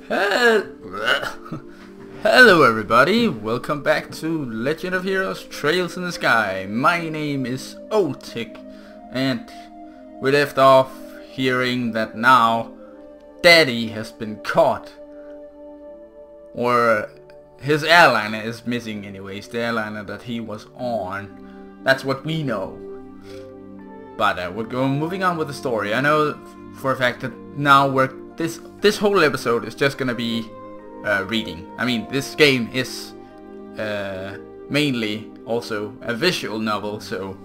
Hello everybody, welcome back to Legend of Heroes Trails in the Sky. My name is Oldtech, and we left off hearing that now Daddy has been caught. Or his airliner is missing anyways, the airliner that he was on. That's what we know. But we're moving on with the story. I know for a fact that now this whole episode is just gonna be reading. I mean, this game is mainly also a visual novel, so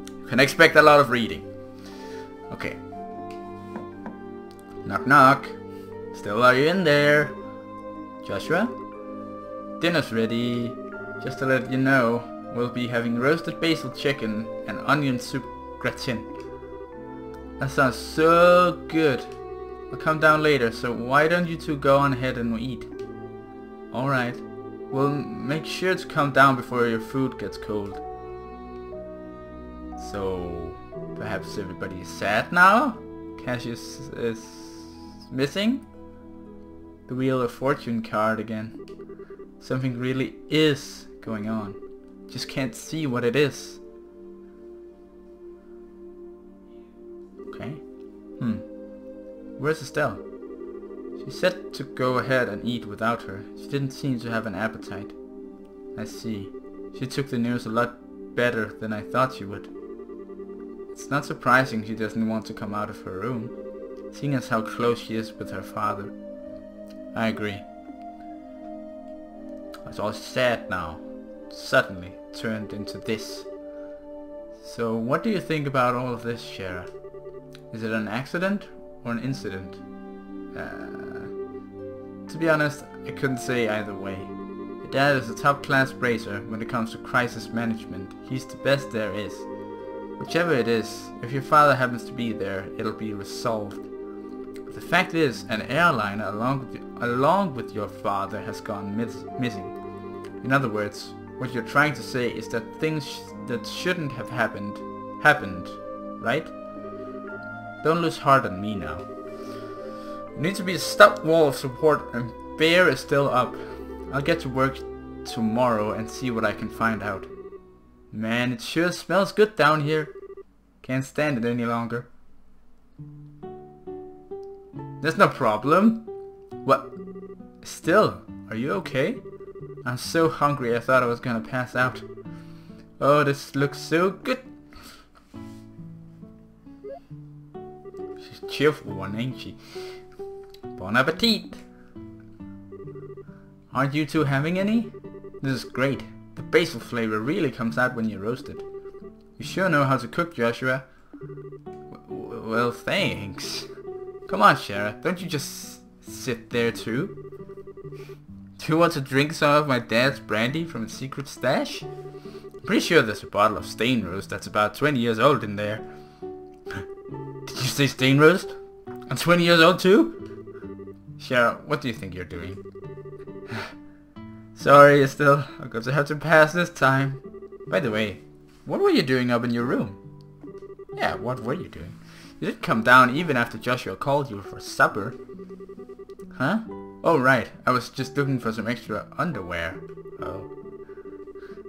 you can expect a lot of reading. Okay. Knock knock. Still are you in there? Joshua? Dinner's ready. Just to let you know, we'll be having roasted basil chicken and onion soup gratin. That sounds so good. I'll come down later, so why don't you two go on ahead and eat? Alright. We'll make sure to come down before your food gets cold. So, perhaps everybody is sad now? Cassius is missing? The Wheel of Fortune card again. Something really is going on. Just can't see what it is. Okay. Where's Estelle? She said to go ahead and eat without her. She didn't seem to have an appetite. I see. She took the news a lot better than I thought she would. It's not surprising she doesn't want to come out of her room, seeing as how close she is with her father. I agree. It's all sad now. Suddenly turned into this. So what do you think about all of this, Shara? Is it an accident or an incident? To be honest, I couldn't say either way. Your dad is a top-class bracer when it comes to crisis management. He's the best there is. Whichever it is, if your father happens to be there, it'll be resolved. But the fact is, an airliner along with your father has gone missing. In other words, what you're trying to say is that things that shouldn't have happened, right? Don't lose heart on me now. You need to be a stout wall of support, and Bear is still up. I'll get to work tomorrow and see what I can find out. Man, it sure smells good down here. Can't stand it any longer. There's no problem. What? Still, are you okay? I'm so hungry I thought I was gonna pass out. Oh, this looks so good. She's a cheerful one, ain't she? Bon appetit! Aren't you two having any? This is great. The basil flavor really comes out when you roast it. You sure know how to cook, Joshua. Well, thanks. Come on, Shara. Don't you just sit there too? Do you want to drink some of my dad's brandy from his secret stash? I'm pretty sure there's a bottle of stain roast that's about 20 years old in there. Did you say stain roast? I'm 20 years old too? Shara, what do you think you're doing? Sorry, Estelle. I'm going to have to pass this time. By the way, what were you doing up in your room? Yeah, what were you doing? You didn't come down even after Joshua called you for supper. Huh? Oh right, I was just looking for some extra underwear. Oh.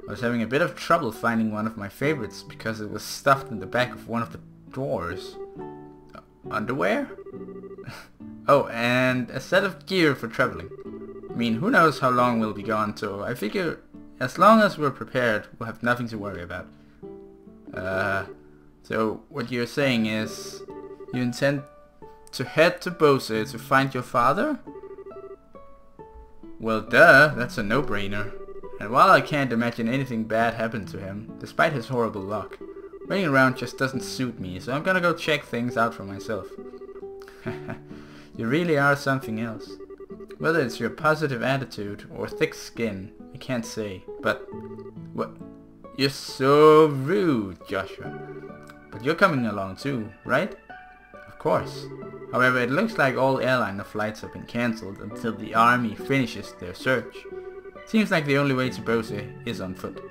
I was having a bit of trouble finding one of my favorites because it was stuffed in the back of one of the drawers. Underwear? Oh, and a set of gear for traveling. I mean, who knows how long we'll be gone, so I figure as long as we're prepared, we'll have nothing to worry about. So what you're saying is you intend to head to Bose to find your father? Well, duh, that's a no-brainer. And while I can't imagine anything bad happened to him, despite his horrible luck, running around just doesn't suit me, so I'm gonna go check things out for myself. You really are something else. Whether it's your positive attitude or thick skin, I can't say, but... What? You're so rude, Joshua. But you're coming along too, right? Of course. However, it looks like all airliner flights have been cancelled until the army finishes their search. Seems like the only way to Bose is on foot.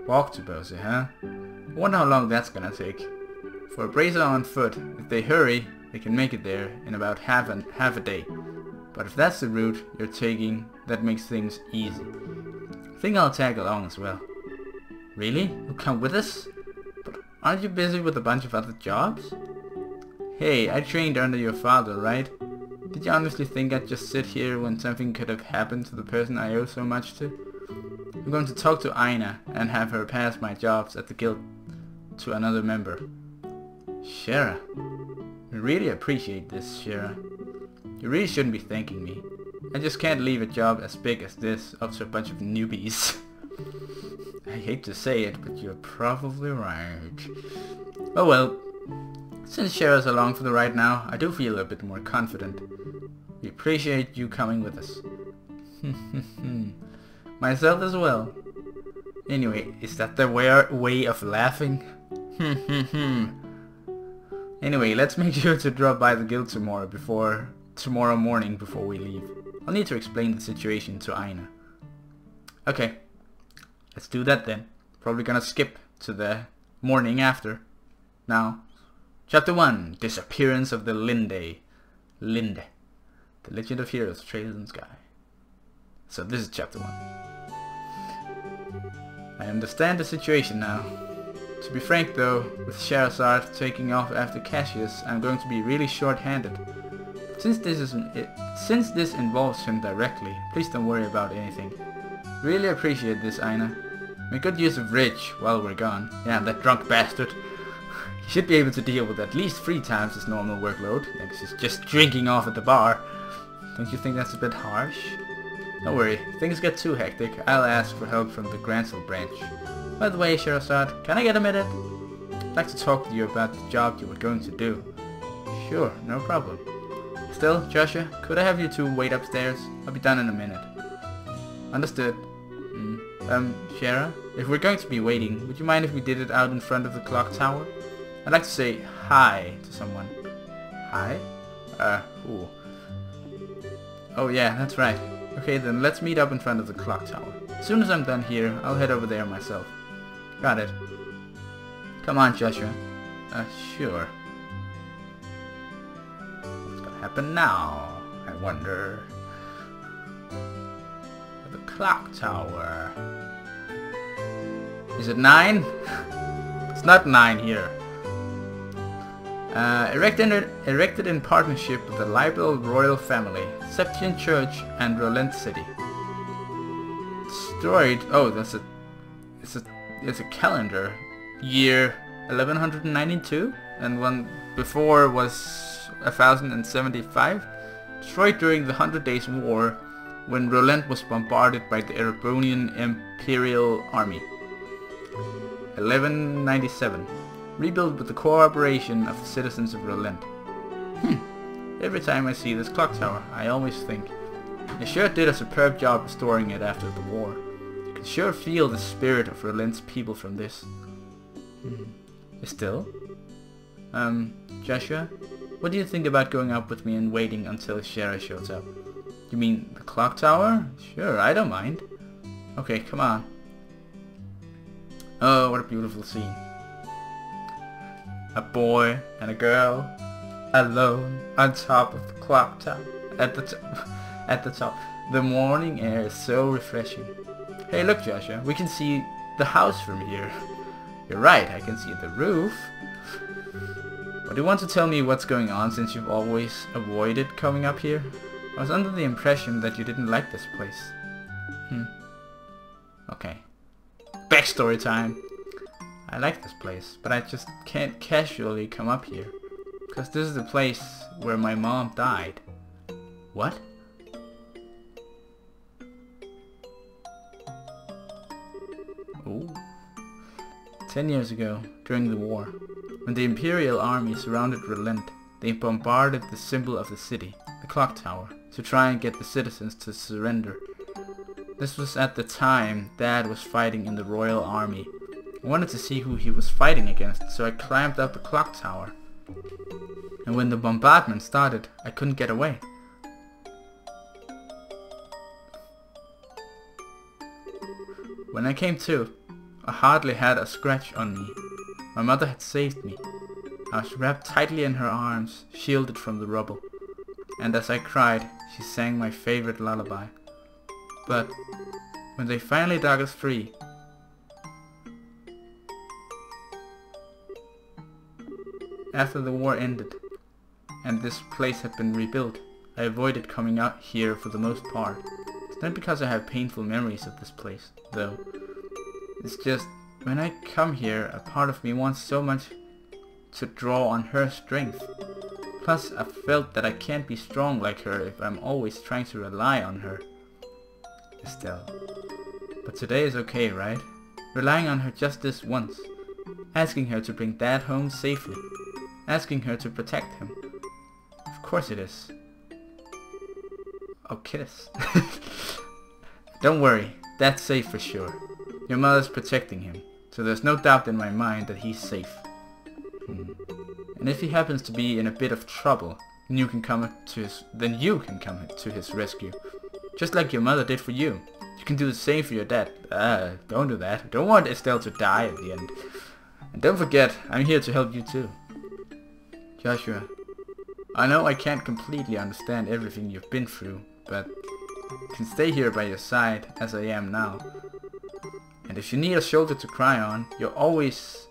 Walk to Bose, huh? I wonder how long that's gonna take. For a bracer on foot, if they hurry, they can make it there in about half a day. But if that's the route you're taking, that makes things easy. I think I'll tag along as well. Really? You'll come with us? But aren't you busy with a bunch of other jobs? Hey, I trained under your father, right? Did you honestly think I'd just sit here when something could have happened to the person I owe so much to? I'm going to talk to Aina and have her pass my jobs at the guild to another member. Shara. I really appreciate this, Shara. You really shouldn't be thanking me. I just can't leave a job as big as this up to a bunch of newbies. I hate to say it, but you're probably right. Oh well. Since Shara's along for the ride now, I do feel a bit more confident. We appreciate you coming with us. Myself as well. Anyway, is that their way of laughing? Anyway, let's make sure to drop by the guild tomorrow morning before we leave. I'll need to explain the situation to Aina. Okay, let's do that then. Probably gonna skip to the morning after. Now, Chapter 1, Disappearance of the Linde. Linde. The Legend of Heroes, Trails in Sky. So this is Chapter 1. I understand the situation now. To be frank though, with Sherazard taking off after Cassius, I'm going to be really short-handed. Since this involves him directly, please don't worry about anything. Really appreciate this, Aina. Make good use of Rich while we're gone. Yeah, that drunk bastard. He should be able to deal with at least 3 times his normal workload, because he's just drinking off at the bar. Don't you think that's a bit harsh? Don't worry, if things get too hectic, I'll ask for help from the Gransel branch. By the way, Sherazad, can I get a minute? I'd like to talk to you about the job you were going to do. Sure, no problem. Still, Joshua, could I have you two wait upstairs? I'll be done in a minute. Understood. Shara, if we're going to be waiting, would you mind if we did it out in front of the clock tower? I'd like to say hi to someone. Hi? Who? Oh yeah, that's right. Okay then, let's meet up in front of the clock tower. As soon as I'm done here, I'll head over there myself. Got it. Come on, Joshua. Sure. What's gonna happen now? I wonder. The clock tower. Is it 9? It's not 9 here. Erected in partnership with the Libel royal family, Septian Church, and Rolent City. Destroyed. Oh, it's a calendar. Year 1192, and one before was 1075. Destroyed during the 100 Days War, when Rolent was bombarded by the Erebonian Imperial Army. 1197. Rebuilt with the cooperation of the citizens of Rolent. Every time I see this clock tower, I always think, they sure did a superb job restoring it after the war. You can sure feel the spirit of Rolent's people from this. Still? Joshua, what do you think about going up with me and waiting until Shara shows up? You mean the clock tower? Sure, I don't mind. Okay, come on. Oh, what a beautiful scene. A boy and a girl, alone on top of the clock tower. At the top. The morning air is so refreshing. Hey, look, Joshua, we can see the house from here. You're right, I can see the roof. But do you want to tell me what's going on since you've always avoided coming up here? I was under the impression that you didn't like this place. Okay. Backstory time. I like this place, but I just can't casually come up here. Because this is the place where my mom died. What? Oh. 10 years ago, during the war, when the Imperial Army surrounded Rolent, they bombarded the symbol of the city, the clock tower, to try and get the citizens to surrender. This was at the time Dad was fighting in the Royal Army. I wanted to see who he was fighting against, so I climbed up the clock tower. And when the bombardment started, I couldn't get away. When I came to, I hardly had a scratch on me. My mother had saved me. I was wrapped tightly in her arms, shielded from the rubble. and as I cried, she sang my favorite lullaby. But when they finally dug us free, after the war ended and this place had been rebuilt, I avoided coming out here for the most part. It's not because I have painful memories of this place, though. It's just, when I come here, a part of me wants so much to draw on her strength. Plus, I felt that I can't be strong like her if I'm always trying to rely on her. Estelle. But today is okay, right? Relying on her just this once. Asking her to bring Dad home safely. Asking her to protect him. Of course it is. Oh, kiss. Don't worry, that's safe for sure. Your mother's protecting him, so there's no doubt in my mind that he's safe. And if he happens to be in a bit of trouble, then you can come to his rescue. Just like your mother did for you. You can do the same for your dad. Don't do that. I don't want Estelle to die at the end. And don't forget, I'm here to help you too. Joshua, I know I can't completely understand everything you've been through, but I can stay here by your side as I am now. And if you need a shoulder to cry on, you've always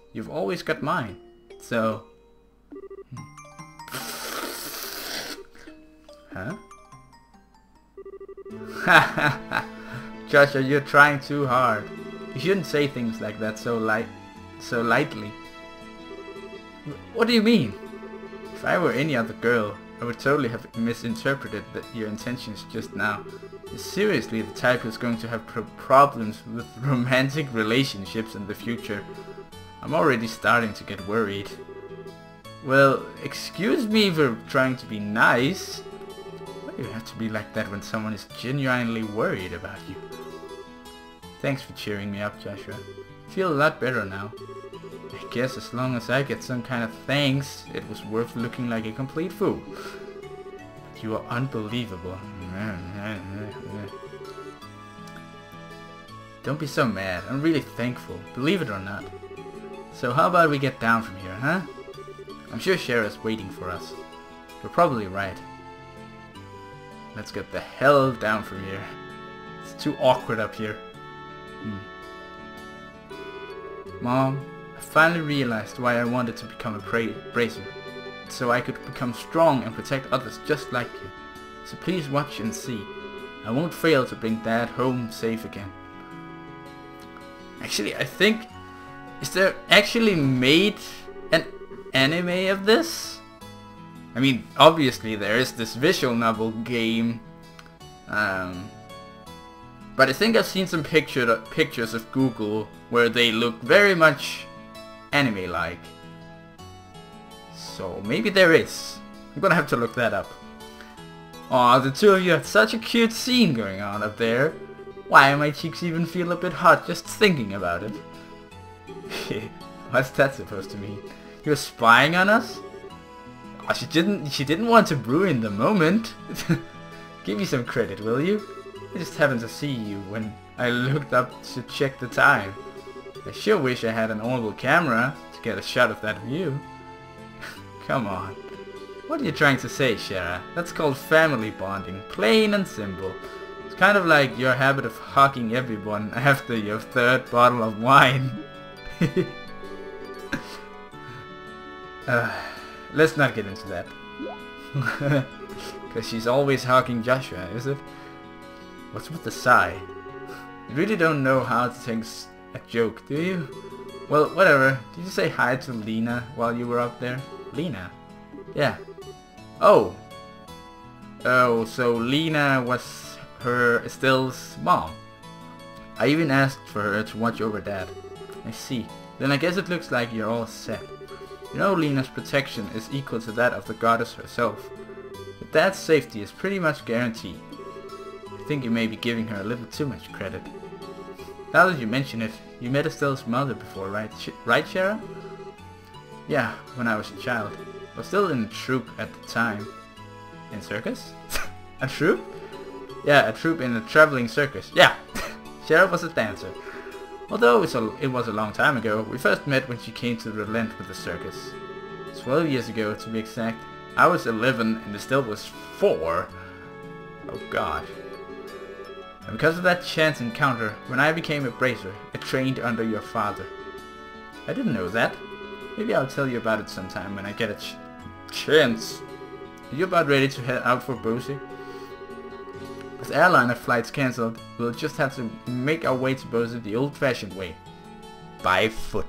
got mine. So... Huh? Joshua, you're trying too hard. You shouldn't say things like that so lightly. What do you mean? If I were any other girl, I would totally have misinterpreted your intentions just now. You're seriously the type who's going to have problems with romantic relationships in the future. I'm already starting to get worried. Well, excuse me for trying to be nice. Why do you have to be like that when someone is genuinely worried about you? Thanks for cheering me up, Joshua. I feel a lot better now. I guess as long as I get some kind of thanks, it was worth looking like a complete fool. But you are unbelievable. Don't be so mad. I'm really thankful, believe it or not. So how about we get down from here, huh? I'm sure Shara's waiting for us. You're probably right. Let's get the hell down from here. It's too awkward up here. Mom, I finally realized why I wanted to become a bracer. So I could become strong and protect others just like you. So please watch and see. I won't fail to bring Dad home safe again. Actually, I think... Is there actually made an anime of this? I mean, obviously there is this visual novel game. But I think I've seen some pictures of Google where they look very much anime-like. So maybe there is. I'm gonna have to look that up. Aw, the two of you had such a cute scene going on up there. Why, my cheeks even feel a bit hot just thinking about it. What's that supposed to mean? You were spying on us? Oh, she didn't want to ruin the moment. Give me some credit, will you? I just happened to see you when I looked up to check the time. I sure wish I had an oval camera to get a shot of that view. Come on. What are you trying to say, Shara? That's called family bonding, plain and simple. It's kind of like your habit of hugging everyone after your third bottle of wine. Let's not get into that. Because she's always hugging Joshua, is it? What's with the sigh? You really don't know how to take a joke, do you? Well, whatever. Did you say hi to Lena while you were up there? Lena? Yeah. Oh. Oh, so Lena was Estelle's mom. I even asked for her to watch over Dad. I see. Then I guess it looks like you're all set. You know Lena's protection is equal to that of the goddess herself. But Dad's safety is pretty much guaranteed. I think you may be giving her a little too much credit. Now that you mention it, you met Estelle's mother before, right? Right, Shara? Yeah, when I was a child. I was still in a troupe at the time. In circus? A troupe? Yeah, a troupe in a traveling circus. Yeah! Shara was a dancer. Although it was a long time ago, we first met when she came to relent with the circus. 12 years ago, to be exact. I was 11 and Estelle was 4. Oh god. And because of that chance encounter, when I became a bracer, I trained under your father. I didn't know that. Maybe I'll tell you about it sometime when I get a chance. Are you about ready to head out for Boise? With airliner flights cancelled, we'll just have to make our way to Boise the old-fashioned way. By foot.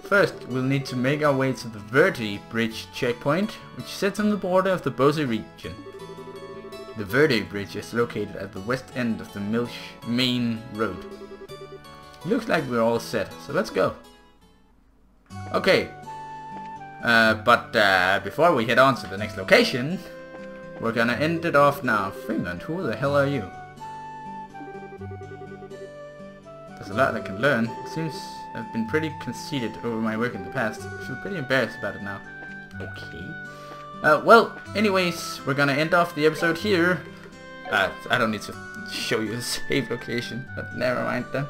First, we'll need to make our way to the Verde Bridge checkpoint, which sits on the border of the Boise region. The Verde Bridge is located at the west end of the Milch Main Road. Looks like we're all set, so let's go. Okay. But before we head on to the next location, we're gonna end it off now. Finland, who the hell are you? There's a lot I can learn. It seems I've been pretty conceited over my work in the past. I feel pretty embarrassed about it now. Okay. Well, anyways, we're gonna end off the episode here. I don't need to show you the save location, but never mind then.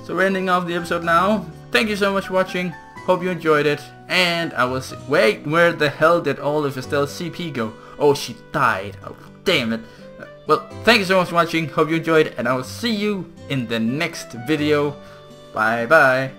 So we're ending off the episode now. Thank you so much for watching. Hope you enjoyed it. And I will see. Wait, where the hell did all of Estelle's CP go? Oh, she died. Oh, damn it. Well, thank you so much for watching. Hope you enjoyed, and I will see you in the next video. Bye bye.